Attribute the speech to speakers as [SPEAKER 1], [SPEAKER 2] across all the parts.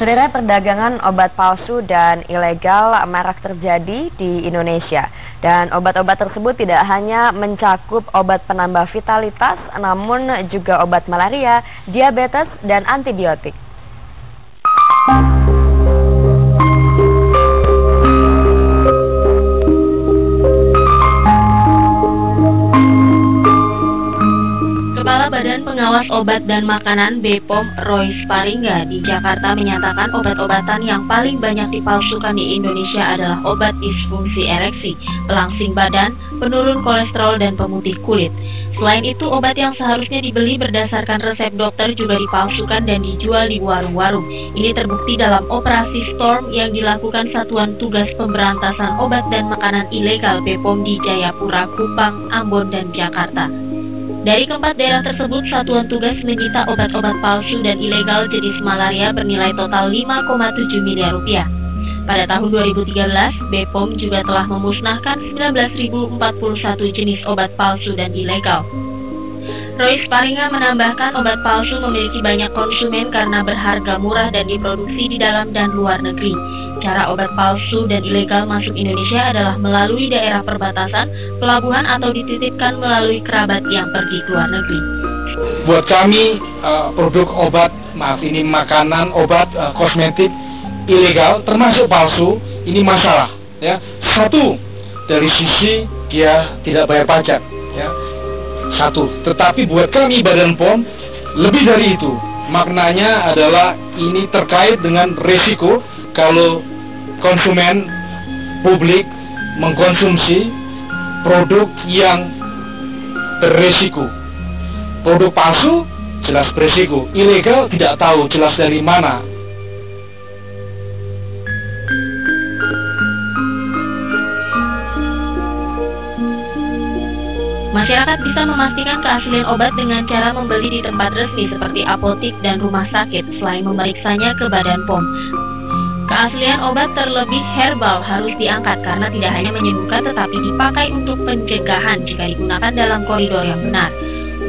[SPEAKER 1] Saudara, perdagangan obat palsu dan ilegal marak terjadi di Indonesia. Dan obat-obat tersebut tidak hanya mencakup obat penambah vitalitas, namun juga obat malaria, diabetes, dan antibiotik.
[SPEAKER 2] Kepala Badan Pengawas Obat dan Makanan BPOM Roy Sparingga di Jakarta menyatakan obat-obatan yang paling banyak dipalsukan di Indonesia adalah obat disfungsi ereksi, pelangsing badan, penurun kolesterol, dan pemutih kulit. Selain itu, obat yang seharusnya dibeli berdasarkan resep dokter juga dipalsukan dan dijual di warung-warung. Ini terbukti dalam operasi Storm yang dilakukan Satuan Tugas Pemberantasan Obat dan Makanan Ilegal BPOM di Jayapura, Kupang, Ambon, dan Jakarta. Dari keempat daerah tersebut, Satuan Tugas menyita obat-obat palsu dan ilegal jenis malaria bernilai total 5,7 miliar rupiah. Pada tahun 2013, BPOM juga telah memusnahkan 19.041 jenis obat palsu dan ilegal. Roy Sparingga menambahkan obat palsu memiliki banyak konsumen karena berharga murah dan diproduksi di dalam dan luar negeri. Cara obat palsu dan ilegal masuk Indonesia adalah melalui daerah perbatasan, pelabuhan, atau dititipkan melalui kerabat yang pergi ke luar negeri.
[SPEAKER 3] Buat kami, produk obat, ini makanan, obat, kosmetik ilegal, termasuk palsu, ini masalah. Ya. Satu, dari sisi dia tidak bayar pajak. Ya. Satu, tetapi buat kami Badan POM, lebih dari itu. Maknanya adalah ini terkait dengan resiko kalau konsumen publik mengkonsumsi produk yang beresiko. Produk palsu jelas beresiko, ilegal tidak tahu jelas dari mana.
[SPEAKER 2] Masyarakat bisa memastikan keaslian obat dengan cara membeli di tempat resmi seperti apotik dan rumah sakit selain memeriksanya ke Badan POM. Keaslian obat terlebih herbal harus diangkat karena tidak hanya menyembuhkan tetapi dipakai untuk pencegahan jika digunakan dalam koridor yang benar.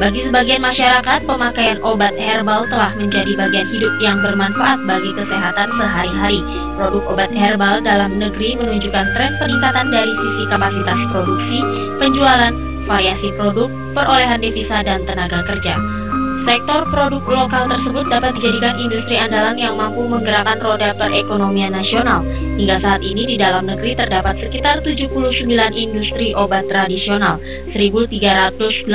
[SPEAKER 2] Bagi sebagian masyarakat, pemakaian obat herbal telah menjadi bagian hidup yang bermanfaat bagi kesehatan sehari-hari. Produk obat herbal dalam negeri menunjukkan tren peningkatan dari sisi kapasitas produksi, penjualan, variasi produk, perolehan devisa, dan tenaga kerja. Sektor produk lokal tersebut dapat dijadikan industri andalan yang mampu menggerakkan roda perekonomian nasional. Hingga saat ini di dalam negeri terdapat sekitar 79 industri obat tradisional, 1.380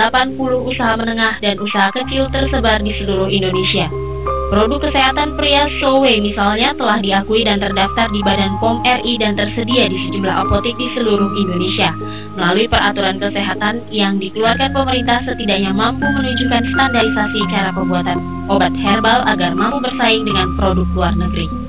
[SPEAKER 2] usaha menengah dan usaha kecil tersebar di seluruh Indonesia. Produk kesehatan pria Sowe misalnya telah diakui dan terdaftar di Badan POM RI dan tersedia di sejumlah apotek di seluruh Indonesia. Melalui peraturan kesehatan yang dikeluarkan pemerintah setidaknya mampu menunjukkan standarisasi cara pembuatan obat herbal agar mampu bersaing dengan produk luar negeri.